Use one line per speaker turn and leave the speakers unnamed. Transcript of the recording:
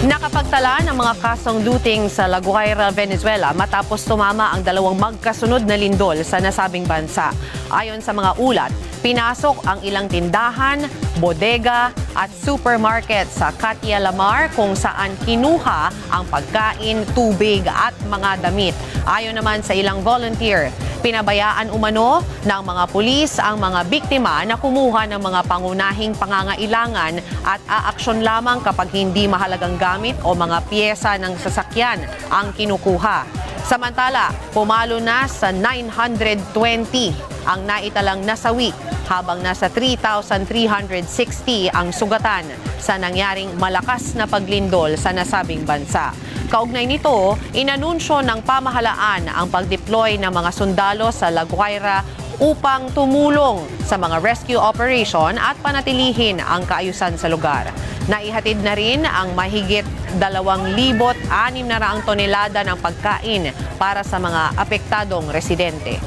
Nakapagtala ng mga kasong looting sa La Guaira, Venezuela matapos tumama ang dalawang magkasunod na lindol sa nasabing bansa. Ayon sa mga ulat, pinasok ang ilang tindahan, bodega at supermarket sa Catia Lamar kung saan kinuha ang pagkain, tubig at mga damit. Ayon naman sa ilang volunteer, pinabayaan umano ng mga pulis ang mga biktima na kumuha ng mga pangunahing pangangailangan at aaksyon lamang kapag hindi mahalagang gamit o mga piyesa ng sasakyan ang kinukuha. Samantala, pumalo na sa 920 ang naitalang nasawi habang nasa 3,360 ang sugatan sa nangyaring malakas na paglindol sa nasabing bansa. Kaugnay nito, inanunsyo ng pamahalaan ang pag-deploy ng mga sundalo sa La Guaira upang tumulong sa mga rescue operation at panatilihin ang kaayusan sa lugar. Naihatid na rin ang mahigit 2,600 tonelada ng pagkain para sa mga apektadong residente.